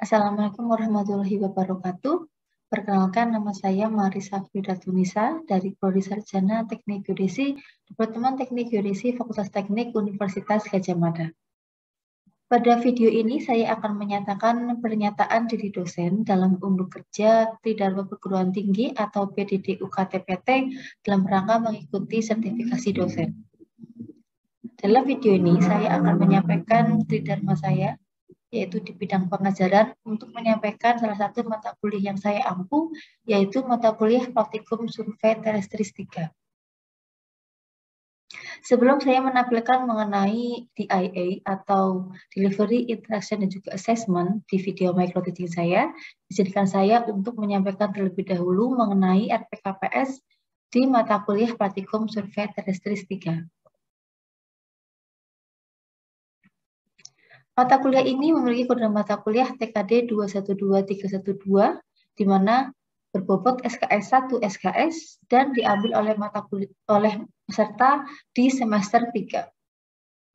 Assalamualaikum warahmatullahi wabarakatuh. Perkenalkan, nama saya Marisa Fidatunisa dari Prodi Sarjana Teknik Geodesi, Departemen Teknik Geodesi Fakultas Teknik Universitas Gadjah Mada. Pada video ini saya akan menyatakan pernyataan diri dosen dalam unduh kerja Tridharma Perguruan Tinggi atau PDD UKT-PT dalam rangka mengikuti sertifikasi dosen. Dalam video ini saya akan menyampaikan tridharma saya, yaitu di bidang pengajaran, untuk menyampaikan salah satu mata kuliah yang saya ampu, yaitu mata kuliah Praktikum Survei Terestris 3. Sebelum saya menampilkan mengenai DIA atau Delivery, Interaction, dan juga Assessment di video micro teaching saya, izinkan saya untuk menyampaikan terlebih dahulu mengenai RPKPS di mata kuliah Praktikum Survei Terestris 3. Mata kuliah ini memiliki kode mata kuliah TKD 212312, di mana berbobot SKS 1 SKS dan diambil oleh peserta di semester 3.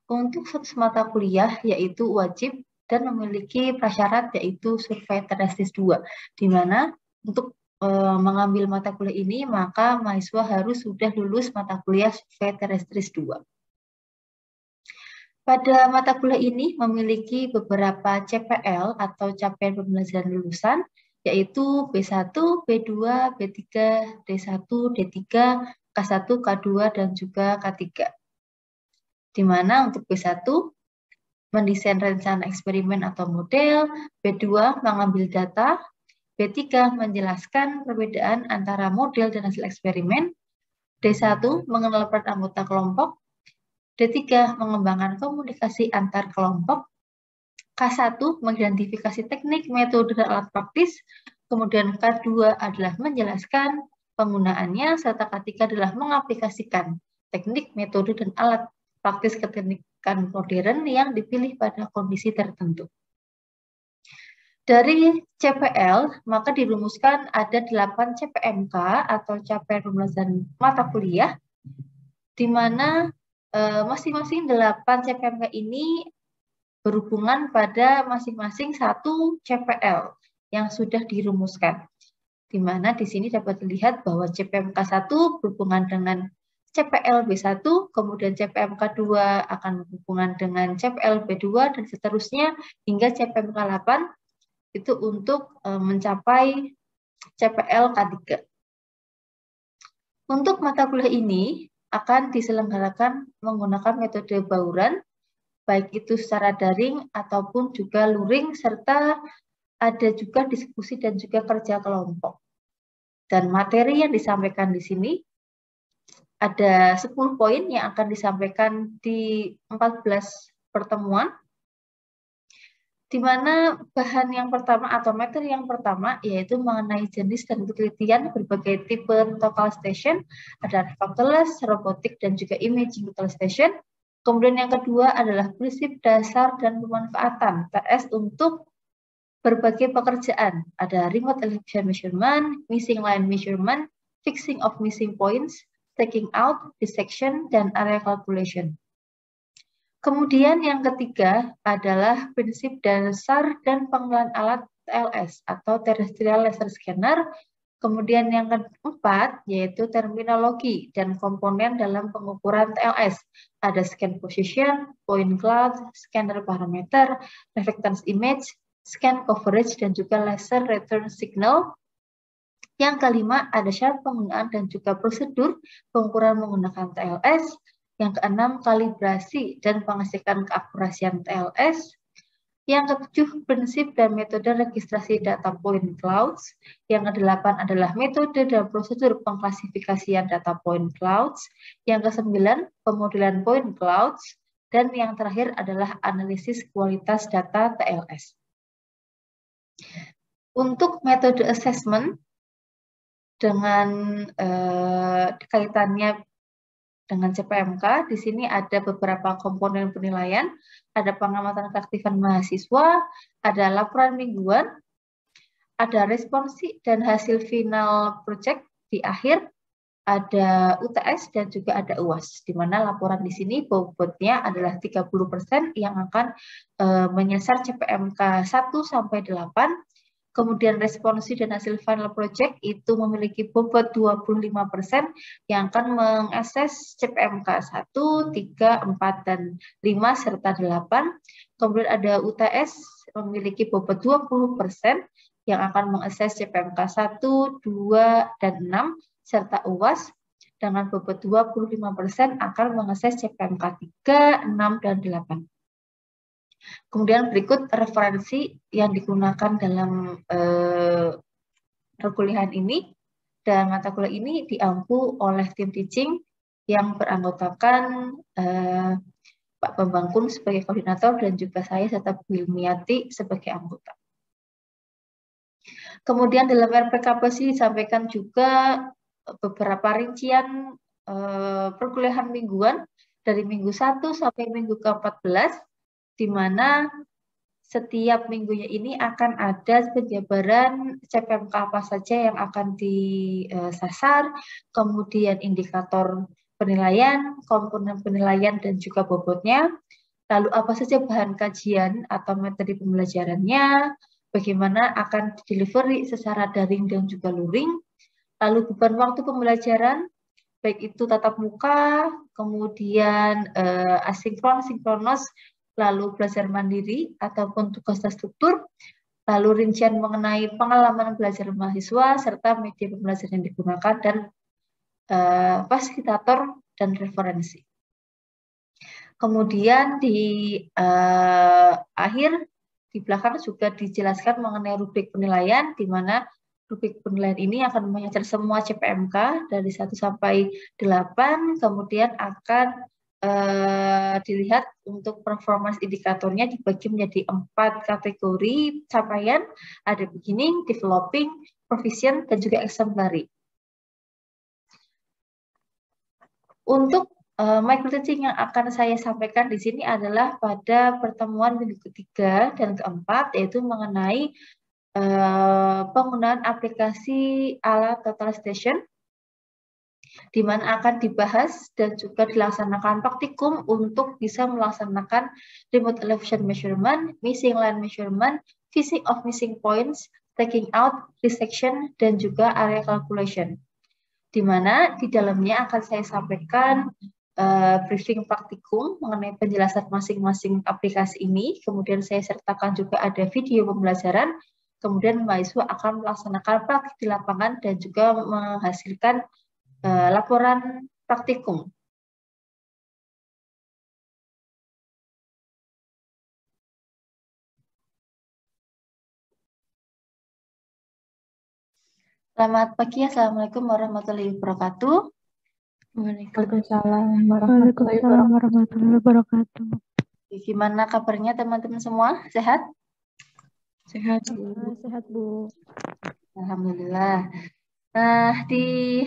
Untuk status mata kuliah yaitu wajib dan memiliki prasyarat yaitu Survei Terestris 2, di mana untuk mengambil mata kuliah ini maka mahasiswa harus sudah lulus mata kuliah Survei Terestris 2. Pada mata kuliah ini memiliki beberapa CPL atau capaian pembelajaran lulusan, yaitu B1, B2, B3, D1, D3, K1, K2, dan juga K3. Di mana untuk B1 mendesain rencana eksperimen atau model, B2 mengambil data, B3 menjelaskan perbedaan antara model dan hasil eksperimen, D1 mengenal peran anggota kelompok, D3 mengembangkan komunikasi antar kelompok, K1 mengidentifikasi teknik, metode, dan alat praktis, kemudian K2 adalah menjelaskan penggunaannya, serta K3 adalah mengaplikasikan teknik, metode, dan alat praktis keteknikan modern yang dipilih pada kondisi tertentu. Dari CPL, maka dirumuskan ada 8 CPMK atau capaian pembelajaran mata kuliah, di mana masing-masing 8 CPMK ini berhubungan pada masing-masing satu CPL yang sudah dirumuskan. Di mana di sini dapat dilihat bahwa CPMK 1 berhubungan dengan CPL B1, kemudian CPMK 2 akan berhubungan dengan CPL B2, dan seterusnya hingga CPMK 8 itu untuk mencapai CPL K3. Untuk mata kuliah ini akan diselenggarakan menggunakan metode bauran, baik itu secara daring ataupun juga luring, serta ada juga diskusi dan juga kerja kelompok. Dan materi yang disampaikan di sini ada 10 poin yang akan disampaikan di 14 pertemuan, di mana bahan yang pertama atau materi yang pertama yaitu mengenai jenis dan penelitian berbagai tipe total station, ada reflectorless, robotik, dan juga imaging total station. Kemudian yang kedua adalah prinsip dasar dan pemanfaatan TS untuk berbagai pekerjaan. Ada remote elevation measurement, missing line measurement, fixing of missing points, taking out, dissection, dan area calculation. Kemudian yang ketiga adalah prinsip dasar dan pengenalan alat TLS atau Terrestrial Laser Scanner. Kemudian yang keempat yaitu terminologi dan komponen dalam pengukuran TLS. Ada scan position, point cloud, scanner parameter, reflectance image, scan coverage, dan juga laser return signal. Yang kelima ada syarat penggunaan dan juga prosedur pengukuran menggunakan TLS. Yang keenam, kalibrasi dan pengecekan keakurasian TLS. Yang ketujuh, prinsip dan metode registrasi data point clouds. Yang kedelapan adalah metode dan prosedur pengklasifikasian data point clouds. Yang kesembilan, pemodelan point clouds. Dan yang terakhir adalah analisis kualitas data TLS. Untuk metode assessment, dengan kaitannya dengan CPMK, di sini ada beberapa komponen penilaian, ada pengamatan keaktifan mahasiswa, ada laporan mingguan, ada responsi dan hasil final project di akhir, ada UTS dan juga ada UAS, di mana laporan di sini bobotnya adalah 30% yang akan menyasar CPMK 1 sampai 8. Kemudian responsi dan hasil final project itu memiliki bobot 25% yang akan mengakses CPMK 1, 3, 4, dan 5 serta 8. Kemudian ada UTS memiliki bobot 20% yang akan mengakses CPMK 1, 2, dan 6 serta UAS dengan bobot 25% akan mengakses CPMK 3, 6, dan 8. Kemudian berikut referensi yang digunakan dalam perkuliahan ini, dan mata kuliah ini diampu oleh tim teaching yang beranggotakan Pak Bambang Kun sebagai koordinator dan juga saya serta Bu Hilmiati sebagai anggota. Kemudian dalam RPKPSI disampaikan juga beberapa rincian perkuliahan mingguan dari minggu 1 sampai minggu ke-14, di mana setiap minggunya ini akan ada penjabaran CPMK apa saja yang akan disasar, kemudian indikator penilaian, komponen penilaian, dan juga bobotnya, lalu apa saja bahan kajian atau materi pembelajarannya, bagaimana akan delivery secara daring dan juga luring, lalu beban waktu pembelajaran, baik itu tatap muka, kemudian asinkron, sinkronos, lalu belajar mandiri ataupun tugas terstruktur, lalu rincian mengenai pengalaman belajar mahasiswa, serta media pembelajaran yang digunakan, dan fasilitator dan referensi. Kemudian di akhir, di belakang juga dijelaskan mengenai rubrik penilaian, di mana rubrik penilaian ini akan menyasar semua CPMK dari 1 sampai 8, kemudian akan dilihat untuk performance indikatornya dibagi menjadi 4 kategori capaian, ada beginning, developing, proficient, dan juga exemplary. Untuk micro teaching yang akan saya sampaikan di sini adalah pada pertemuan minggu ketiga dan keempat, yaitu mengenai penggunaan aplikasi ala Total Station, di mana akan dibahas dan juga dilaksanakan praktikum untuk bisa melaksanakan remote elevation measurement, missing line measurement, fishing of missing points, taking out, resection, dan juga area calculation. Di mana di dalamnya akan saya sampaikan briefing praktikum mengenai penjelasan masing-masing aplikasi ini, kemudian saya sertakan juga ada video pembelajaran, kemudian mahasiswa akan melaksanakan praktik di lapangan dan juga menghasilkan laporan praktikum. Selamat pagi, Assalamualaikum warahmatullahi wabarakatuh. Waalaikumsalam warahmatullahi wabarakatuh. Gimana kabarnya teman-teman semua? Sehat? Sehat, Bu. Sehat, Bu. Alhamdulillah. Nah, di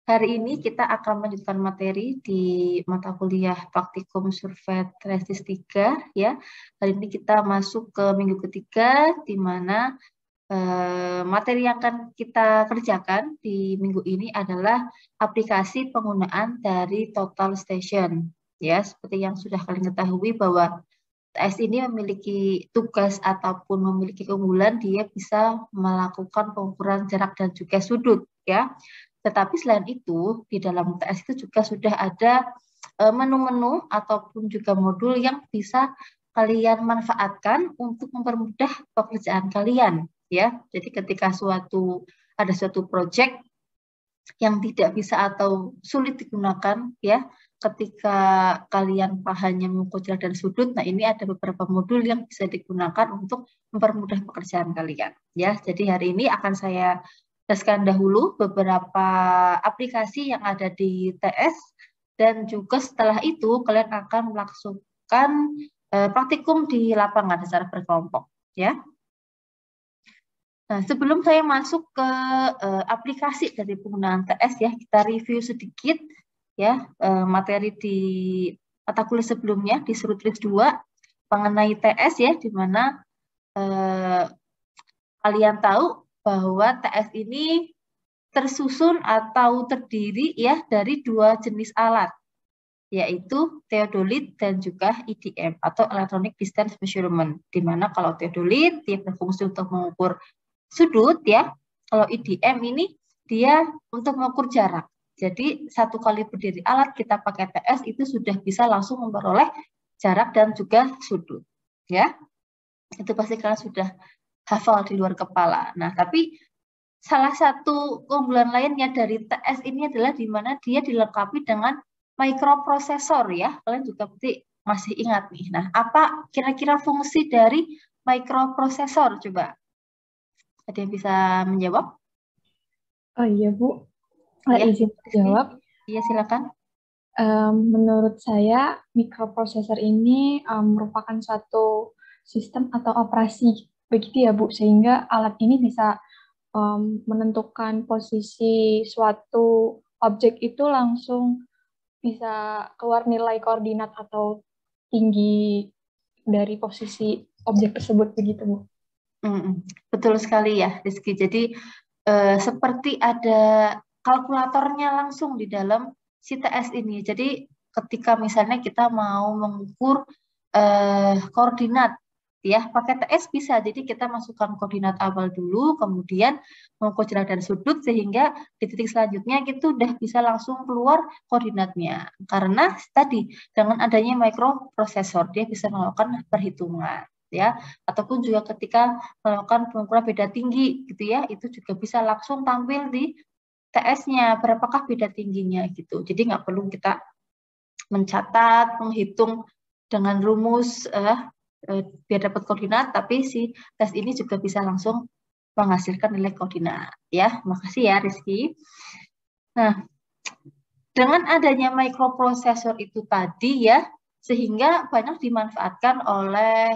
hari ini kita akan melanjutkan materi di mata kuliah praktikum survei tesis 3 ya. Hari ini kita masuk ke minggu ketiga, di mana materi yang akan kita kerjakan di minggu ini adalah aplikasi penggunaan dari Total Station. Ya, seperti yang sudah kalian ketahui bahwa TS ini memiliki tugas ataupun memiliki keunggulan, dia bisa melakukan pengukuran jarak dan juga sudut, ya. Tetapi selain itu, di dalam TS itu juga sudah ada menu-menu ataupun juga modul yang bisa kalian manfaatkan untuk mempermudah pekerjaan kalian, ya. Jadi ketika ada suatu project yang tidak bisa atau sulit digunakan, ya, ketika kalian hanya mengukur jarak dan sudut, nah ini ada beberapa modul yang bisa digunakan untuk mempermudah pekerjaan kalian, ya. Jadi hari ini akan saya jelaskan dahulu beberapa aplikasi yang ada di TS, dan juga setelah itu kalian akan melakukan praktikum di lapangan secara berkelompok, ya. Nah, sebelum saya masuk ke aplikasi dari penggunaan TS, ya, kita review sedikit, ya, materi di mata kuliah sebelumnya di Surutris 2 mengenai TS, ya, di mana kalian tahu bahwa TS ini tersusun atau terdiri ya dari dua jenis alat, yaitu theodolit dan juga EDM atau electronic distance measurement. Di mana kalau theodolit dia berfungsi untuk mengukur sudut ya, kalau EDM ini dia untuk mengukur jarak. Jadi satu kali berdiri alat kita pakai TS itu sudah bisa langsung memperoleh jarak dan juga sudut ya. Itu pasti kalian sudah hafal di luar kepala. Nah, tapi salah satu keunggulan lainnya dari TS ini adalah di mana dia dilengkapi dengan microprosesor ya. Kalian juga pasti masih ingat nih. Nah, apa kira-kira fungsi dari microprosesor? Coba ada yang bisa menjawab? Oh iya Bu, Ya, izin menjawab. Iya silakan. Menurut saya mikroprosesor ini merupakan suatu sistem atau operasi begitu ya Bu, sehingga alat ini bisa menentukan posisi suatu objek itu langsung bisa keluar nilai koordinat atau tinggi dari posisi objek tersebut begitu Bu. Betul sekali ya Rizky. Jadi seperti ada kalkulatornya langsung di dalam si TS ini. Jadi ketika misalnya kita mau mengukur koordinat ya pakai TS bisa. Jadi kita masukkan koordinat awal dulu, kemudian mengukur jarak dan sudut sehingga di titik selanjutnya itu udah bisa langsung keluar koordinatnya. Karena tadi dengan adanya microprosesor dia bisa melakukan perhitungan ya, ataupun juga ketika melakukan pengukuran beda tinggi gitu ya, itu juga bisa langsung tampil di TS-nya berapakah beda tingginya gitu. Jadi nggak perlu kita mencatat, menghitung dengan rumus biar dapat koordinat, tapi si tes ini juga bisa langsung menghasilkan nilai koordinat ya. Makasih ya Rizky. Nah, dengan adanya microprosesor itu tadi ya, sehingga banyak dimanfaatkan oleh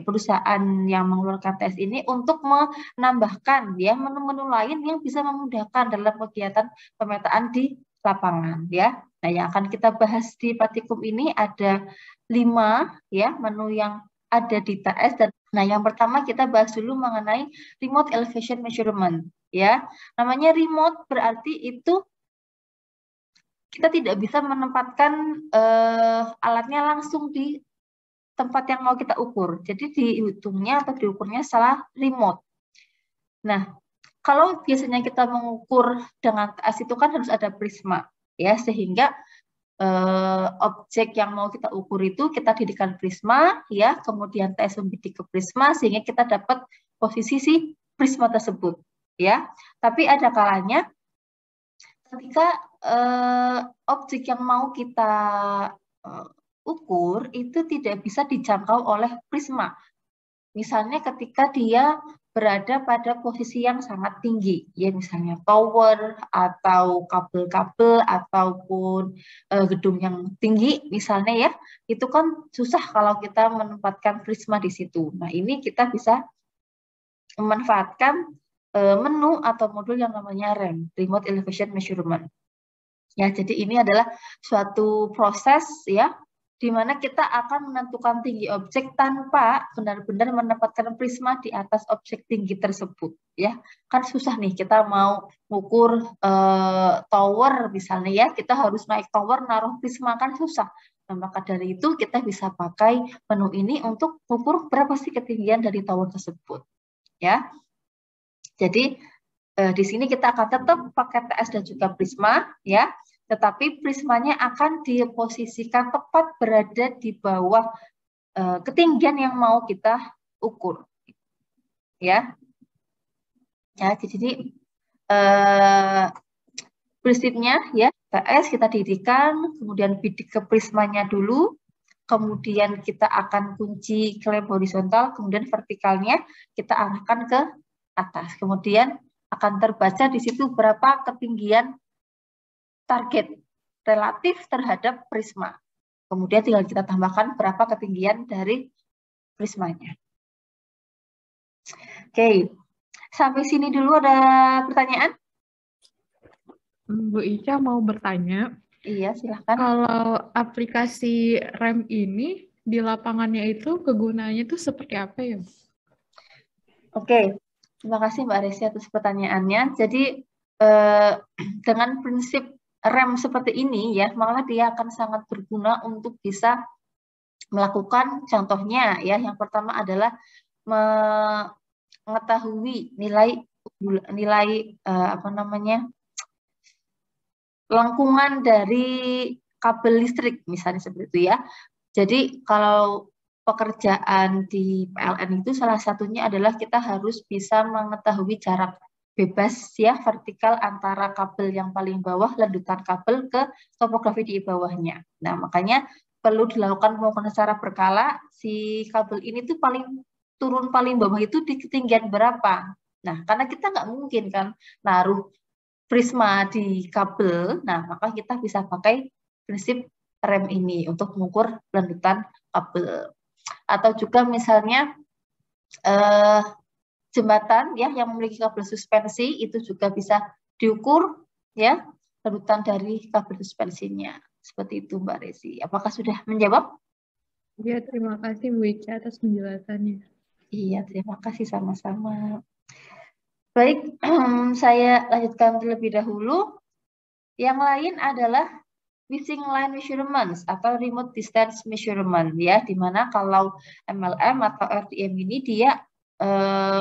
perusahaan yang mengeluarkan tes ini untuk menambahkan ya menu-menu lain yang bisa memudahkan dalam kegiatan pemetaan di lapangan ya. Nah, yang akan kita bahas di praktikum ini ada 5 ya menu yang ada di TS. Dan nah, yang pertama kita bahas dulu mengenai remote elevation measurement ya. Namanya remote berarti itu kita tidak bisa menempatkan alatnya langsung di tempat yang mau kita ukur. Jadi dihitungnya atau diukurnya secara remote. Nah, kalau biasanya kita mengukur dengan TS itu kan harus ada prisma, ya, sehingga objek yang mau kita ukur itu kita didikkan prisma, ya, kemudian TS membidik ke prisma sehingga kita dapat posisi si prisma tersebut, ya. Tapi ada kalanya ketika objek yang mau kita ukur itu tidak bisa dijangkau oleh prisma. Misalnya ketika dia berada pada posisi yang sangat tinggi, ya misalnya tower atau kabel-kabel ataupun gedung yang tinggi misalnya ya, itu kan susah kalau kita menempatkan prisma di situ. Nah, ini kita bisa memanfaatkan menu atau modul yang namanya REM, Remote Elevation Measurement. Ya, jadi ini adalah suatu proses ya di mana kita akan menentukan tinggi objek tanpa benar-benar menempatkan prisma di atas objek tinggi tersebut ya. Kan susah nih kita mau mengukur tower misalnya ya, kita harus naik tower naruh prisma kan susah. Nah, maka dari itu kita bisa pakai menu ini untuk mengukur berapa sih ketinggian dari tower tersebut ya. Jadi di sini kita akan tetap pakai TS dan juga prisma ya, tetapi prismanya akan diposisikan tepat berada di bawah ketinggian yang mau kita ukur ya. Ya, jadi prinsipnya ya, TS kita didikkan, kemudian bidik ke prismanya dulu, kemudian kita akan kunci klem horizontal, kemudian vertikalnya kita arahkan ke atas, kemudian akan terbaca di situ berapa ketinggian target relatif terhadap prisma. Kemudian tinggal kita tambahkan berapa ketinggian dari prismanya. Oke, sampai sini dulu ada pertanyaan? Bu Ica mau bertanya. Iya, silahkan. Kalau aplikasi REM ini di lapangannya itu kegunaannya itu seperti apa ya? Oke, Terima kasih Mbak Resi atas pertanyaannya. Jadi dengan prinsip rem seperti ini ya, maka dia akan sangat berguna untuk bisa melakukan contohnya ya. Yang pertama adalah mengetahui nilai lengkungan dari kabel listrik misalnya seperti itu ya. Jadi kalau pekerjaan di PLN itu salah satunya adalah kita harus bisa mengetahui jarak bebas ya vertikal antara kabel yang paling bawah, lanjutan kabel ke topografi di bawahnya. Nah, makanya perlu dilakukan pengukuran secara berkala. Si kabel ini tuh turun paling bawah itu di ketinggian berapa. Nah, karena kita nggak mungkin kan naruh prisma di kabel, nah maka kita bisa pakai prinsip rem ini untuk mengukur lanjutan kabel. Atau juga misalnya jembatan ya yang memiliki kabel suspensi itu juga bisa diukur ya lanjutan dari kabel suspensinya. Seperti itu Mbak Resi. Apakah sudah menjawab? Ya, terima kasih Bu Ica atas penjelasannya. Iya, terima kasih sama-sama. Baik, saya lanjutkan terlebih dahulu. Yang lain adalah missing line measurements atau remote distance measurement ya, dimana kalau MLM atau RDM ini dia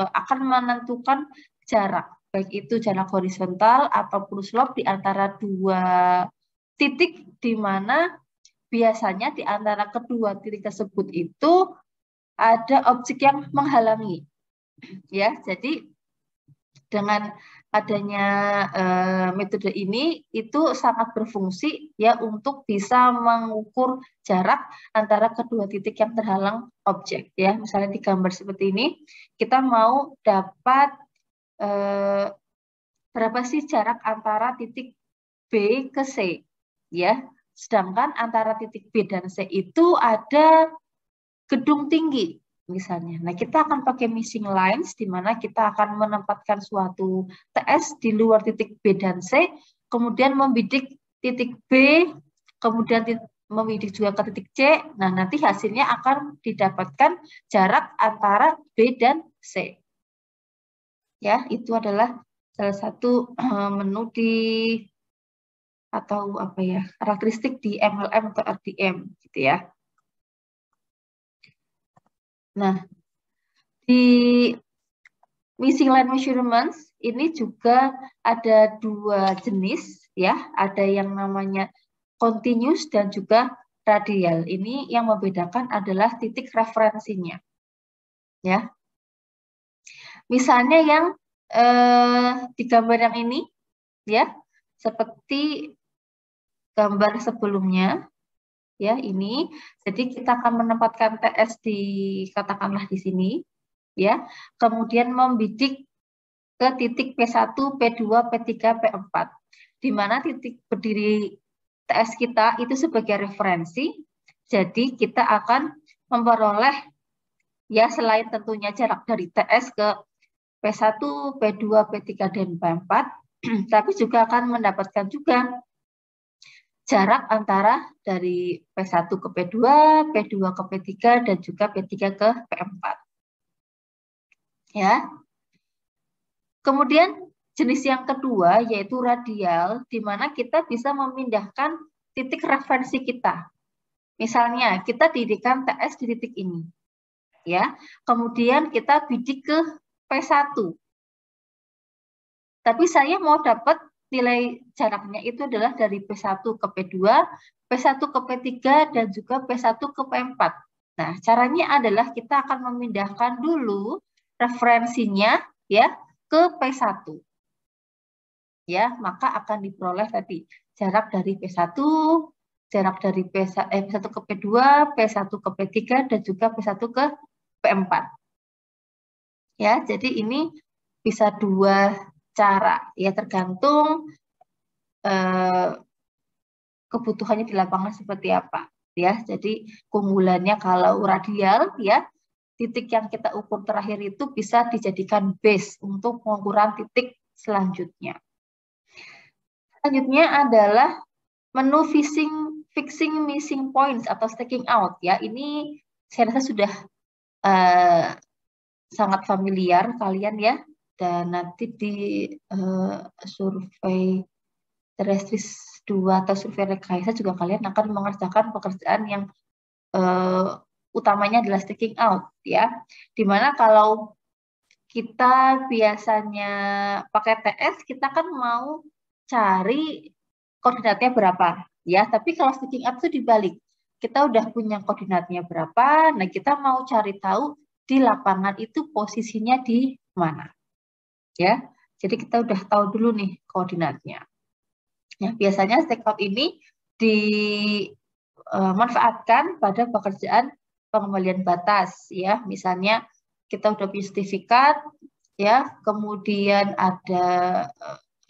akan menentukan jarak, baik itu jarak horizontal ataupun slope di antara dua titik, di mana biasanya di antara kedua titik tersebut itu ada objek yang menghalangi ya. Jadi dengan adanya metode ini itu sangat berfungsi ya untuk bisa mengukur jarak antara kedua titik yang terhalang objek ya. Misalnya di gambar seperti ini kita mau dapat berapa sih jarak antara titik B ke C ya. Sedangkan antara titik B dan C itu ada gedung tinggi misalnya. Nah, kita akan pakai missing lines di mana kita akan menempatkan suatu TS di luar titik B dan C, kemudian membidik titik B, kemudian membidik juga ke titik C. Nah, nanti hasilnya akan didapatkan jarak antara B dan C. Ya, itu adalah salah satu menu atau karakteristik di MLM atau RDM gitu ya. Nah, di missing line measurements ini juga ada dua jenis ya, ada yang namanya continuous dan juga radial. Ini yang membedakan adalah titik referensinya. Ya. Misalnya yang di gambar yang ini ya, seperti gambar sebelumnya ya ini. Jadi kita akan menempatkan TS katakanlah di sini ya. Kemudian membidik ke titik P1, P2, P3, P4. Di mana titik berdiri TS kita itu sebagai referensi. Jadi kita akan memperoleh ya selain tentunya jarak dari TS ke P1, P2, P3 dan P4, tapi juga akan mendapatkan juga jarak antara dari P1 ke P2, P2 ke P3, dan juga P3 ke P4. Ya. Kemudian jenis yang kedua yaitu radial, di mana kita bisa memindahkan titik referensi kita. Misalnya kita didirikan TS di titik ini. Ya. Kemudian kita bidik ke P1. Tapi saya mau dapat nilai jaraknya itu adalah dari P1 ke P2, P1 ke P3, dan juga P1 ke P4. Nah, caranya adalah kita akan memindahkan dulu referensinya ya ke P1. Ya, maka akan diperoleh tadi jarak dari P1, jarak dari P1 ke P2, P1 ke P3, dan juga P1 ke P4. Ya, jadi ini bisa dua cara ya, tergantung kebutuhannya di lapangan seperti apa ya. Jadi keunggulannya kalau radial ya, titik yang kita ukur terakhir itu bisa dijadikan base untuk pengukuran titik selanjutnya. Selanjutnya adalah menu fixing missing points atau staking out ya. Ini saya rasa sudah sangat familiar kalian ya dan nanti di survei terestris 2 atau survei rekayasa juga kalian akan mengerjakan pekerjaan yang utamanya adalah sticking out ya. Dimana kalau kita biasanya pakai TS, kita kan mau cari koordinatnya berapa ya, tapi kalau sticking out itu dibalik. Kita udah punya koordinatnya berapa, nah kita mau cari tahu di lapangan itu posisinya di mana. Ya. Jadi kita udah tahu dulu nih koordinatnya. Ya, biasanya stick out ini dimanfaatkan pada pekerjaan pengembalian batas ya. Misalnya kita udah punya sertifikat ya, kemudian ada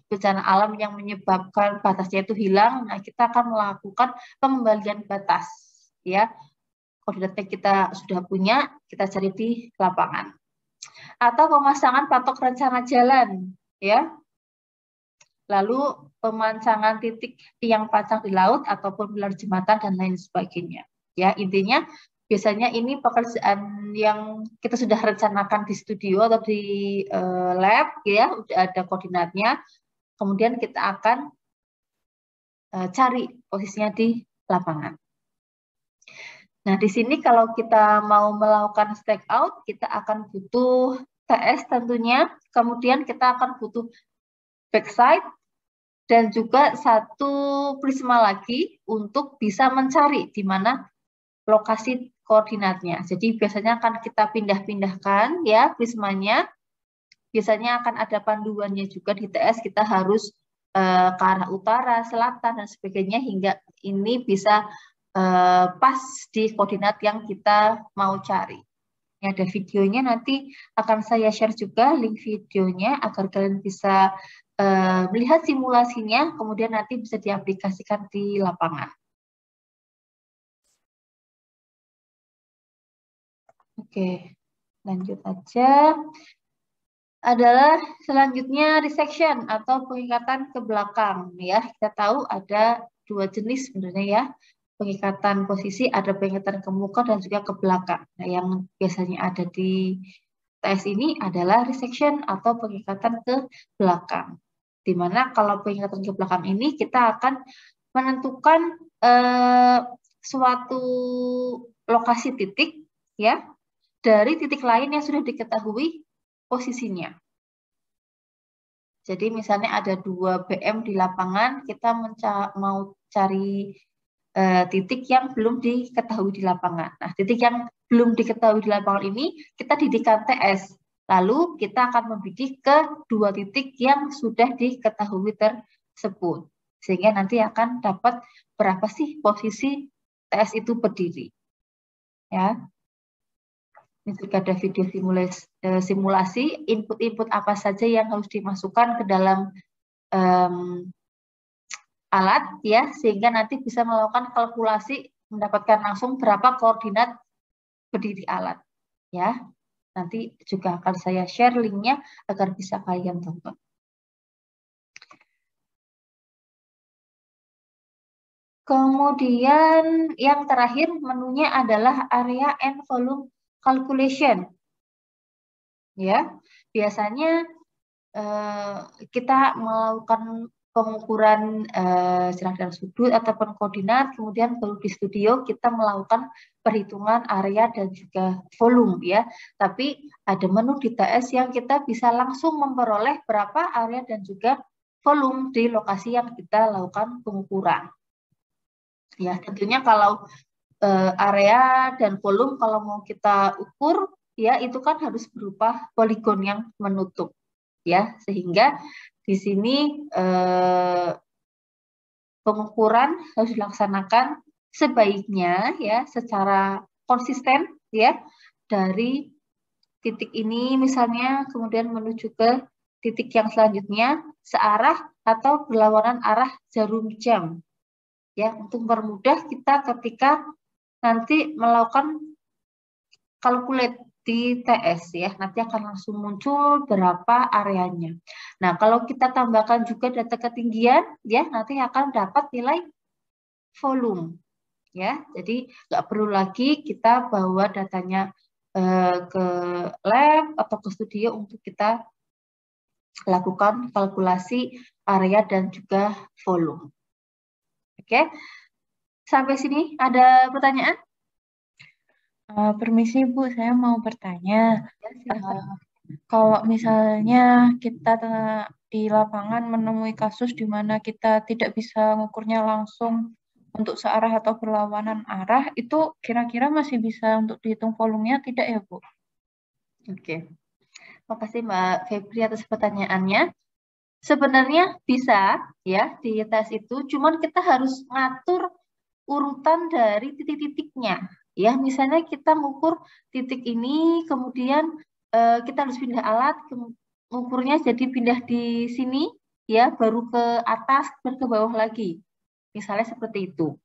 bencana alam yang menyebabkan batasnya itu hilang, nah kita akan melakukan pengembalian batas ya. Koordinatnya kita sudah punya, kita cari di lapangan. Atau pemasangan patok rencana jalan ya. Lalu pemancangan titik tiang pancang di laut ataupun pilar jembatan dan lain sebagainya. Ya, intinya biasanya ini pekerjaan yang kita sudah rencanakan di studio atau di lab ya, udah ada koordinatnya. Kemudian kita akan cari posisinya di lapangan. Nah, di sini kalau kita mau melakukan stake out, kita akan butuh TS tentunya, kemudian kita akan butuh backside, dan juga satu prisma lagi untuk bisa mencari di mana lokasi koordinatnya. Jadi biasanya akan kita pindah-pindahkan ya prismanya. Biasanya akan ada panduannya juga di TS, kita harus ke arah utara, selatan, dan sebagainya hingga ini bisa pas di koordinat yang kita mau cari. Ini ada videonya, nanti akan saya share juga link videonya agar kalian bisa melihat simulasinya, kemudian nanti bisa diaplikasikan di lapangan. Oke, lanjut aja. Adalah selanjutnya resection atau pengikatan ke belakang. Ya, kita tahu ada dua jenis sebenarnya ya. Pengikatan posisi, ada pengikatan ke muka dan juga ke belakang. Nah, yang biasanya ada di TS ini adalah resection atau pengikatan ke belakang. Dimana kalau pengikatan ke belakang ini kita akan menentukan suatu lokasi titik ya dari titik lain yang sudah diketahui posisinya. Jadi misalnya ada 2 BM di lapangan, kita mau cari titik yang belum diketahui di lapangan. Nah, titik yang belum diketahui di lapangan ini kita didikan TS. Lalu kita akan membidik ke 2 titik yang sudah diketahui tersebut. Sehingga nanti akan dapat berapa sih posisi TS itu berdiri. Ya. Ini juga ada video simulasi, input-input apa saja yang harus dimasukkan ke dalam alat ya, sehingga nanti bisa melakukan kalkulasi mendapatkan langsung berapa koordinat berdiri alat ya. Nanti juga akan saya share linknya agar bisa kalian tonton. Kemudian yang terakhir menunya adalah area and volume calculation. Ya, biasanya kita melakukan pengukuran jarak dan sudut ataupun koordinat, kemudian baru di studio kita melakukan perhitungan area dan juga volume ya. Tapi ada menu di TS yang kita bisa langsung memperoleh berapa area dan juga volume di lokasi yang kita lakukan pengukuran. Ya, tentunya kalau area dan volume kalau mau kita ukur ya itu kan harus berupa poligon yang menutup ya, sehingga di sini pengukuran harus dilaksanakan sebaiknya ya secara konsisten ya dari titik ini misalnya kemudian menuju ke titik yang selanjutnya searah atau berlawanan arah jarum jam ya, untuk mempermudah kita ketika nanti melakukan calculate di TS ya, nanti akan langsung muncul berapa areanya. Nah, kalau kita tambahkan juga data ketinggian ya, nanti akan dapat nilai volume ya. Jadi nggak perlu lagi kita bawa datanya ke lab atau ke studio untuk kita lakukan kalkulasi area dan juga volume. Oke, sampai sini ada pertanyaan? Permisi Bu, saya mau bertanya. Ya, silakan. Kalau misalnya kita di lapangan menemui kasus di mana kita tidak bisa mengukurnya langsung untuk searah atau berlawanan arah, itu kira-kira masih bisa untuk dihitung volumenya tidak ya Bu? Oke, makasih Mbak Febri atas pertanyaannya. Sebenarnya bisa ya di tes itu, cuman kita harus ngatur urutan dari titik-titiknya. Ya, misalnya kita ngukur titik ini, kemudian kita harus pindah alat, ngukurnya jadi pindah di sini, ya, baru ke atas, baru ke bawah lagi. Misalnya seperti itu.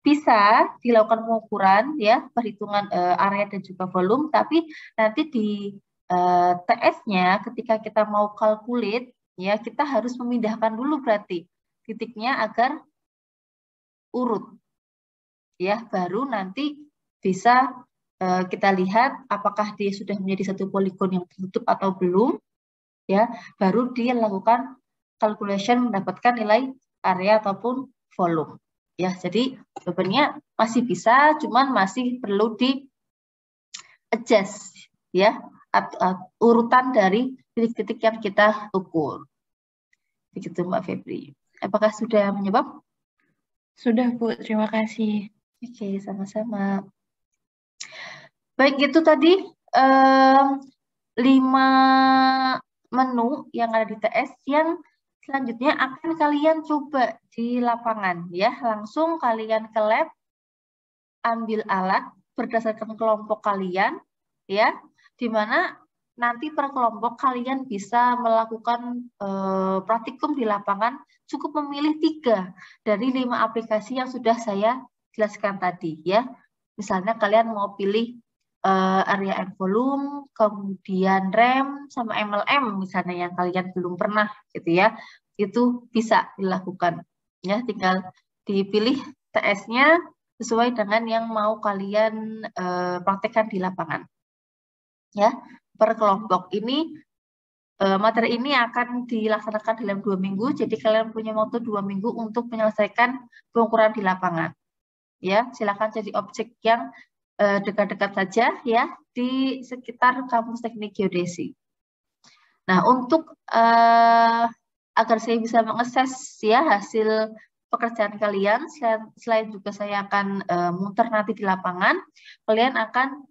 Bisa dilakukan pengukuran, ya, perhitungan area dan juga volume, tapi nanti di TS-nya ketika kita mau calculate, ya, kita harus memindahkan dulu berarti titiknya agar urut, ya, baru nanti bisa kita lihat apakah dia sudah menjadi satu poligon yang tertutup atau belum, ya, baru dia lakukan calculation mendapatkan nilai area ataupun volume, ya. Jadi sebenarnya masih bisa, cuman masih perlu di adjust, ya, urutan dari titik-titik yang kita ukur. Begitu Mbak Febri. Apakah sudah menjawab? Sudah Bu, terima kasih. Oke, sama-sama. Baik, itu tadi 5 menu yang ada di TS yang selanjutnya akan kalian coba di lapangan, ya. Langsung kalian ke lab, ambil alat berdasarkan kelompok kalian, ya, di mana nanti per kelompok kalian bisa melakukan praktikum di lapangan, cukup memilih 3 dari 5 aplikasi yang sudah saya jelaskan tadi, ya. Misalnya kalian mau pilih area and volume, kemudian RAM sama MLM misalnya yang kalian belum pernah gitu ya, itu bisa dilakukan, ya. Tinggal dipilih TS-nya sesuai dengan yang mau kalian praktekkan di lapangan, ya. Per kelompok ini materi ini akan dilaksanakan dalam 2 minggu, jadi kalian punya waktu 2 minggu untuk menyelesaikan pengukuran di lapangan, ya. Silakan jadi objek yang dekat-dekat saja, ya, di sekitar kampus teknik geodesi. Nah, untuk agar saya bisa mengakses, ya, hasil pekerjaan kalian, selain juga saya akan muter nanti di lapangan, kalian akan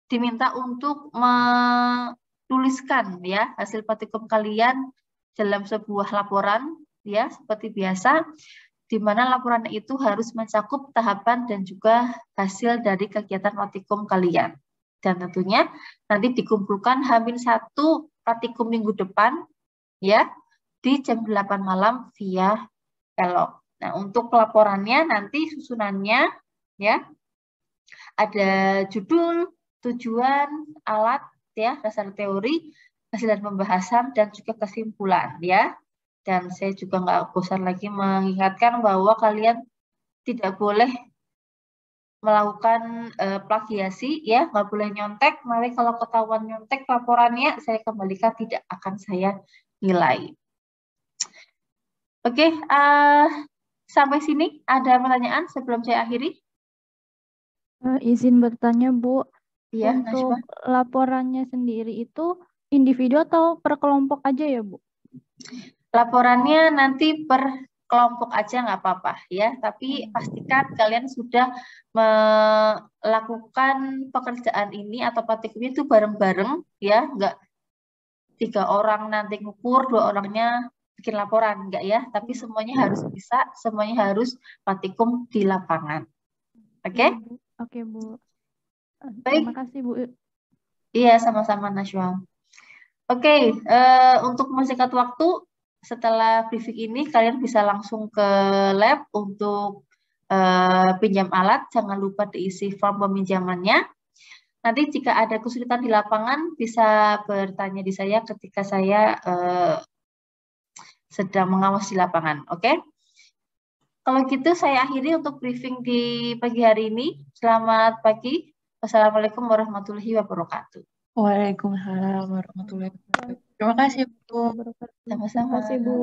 diminta untuk menuliskan, ya, hasil praktikum kalian dalam sebuah laporan, ya, seperti biasa, di mana laporan itu harus mencakup tahapan dan juga hasil dari kegiatan praktikum kalian. Dan tentunya nanti dikumpulkan H-1 praktikum minggu depan, ya, di jam 8 malam via Elok. Nah, untuk laporannya nanti susunannya, ya, ada judul, tujuan, alat, ya, dasar teori, hasil dan pembahasan, dan juga kesimpulan, ya. Dan saya juga nggak bosan lagi mengingatkan bahwa kalian tidak boleh melakukan plagiasi, ya, nggak boleh nyontek. Mari kalau ketahuan nyontek laporannya saya kembalikan, tidak akan saya nilai. Oke, sampai sini ada pertanyaan sebelum saya akhiri? Izin bertanya Bu, Iya, untuk Najwa. laporannya sendiri itu individu atau per kelompok aja ya Bu? Laporannya nanti per kelompok aja nggak apa-apa, ya, tapi pastikan kalian sudah melakukan pekerjaan ini atau praktikum itu bareng-bareng, ya, nggak 3 orang nanti ngukur, 2 orangnya bikin laporan, enggak, ya, tapi semuanya harus bisa, semuanya harus praktikum di lapangan. Oke? Oke Bu. Baik. Terima kasih Bu. Iya, sama-sama Najwa. Oke, untuk mempersingkat waktu, setelah briefing ini kalian bisa langsung ke lab untuk pinjam alat. Jangan lupa diisi form peminjamannya. Nanti jika ada kesulitan di lapangan bisa bertanya di saya ketika saya sedang mengawas di lapangan. Oke? Kalau gitu saya akhiri untuk briefing di pagi hari ini. Selamat pagi. Wassalamualaikum warahmatullahi wabarakatuh. Waalaikumsalam warahmatullahi wabarakatuh. Terima kasih, Bu. Wabarakatuh. Terima Sama-sama. kasih, Bu.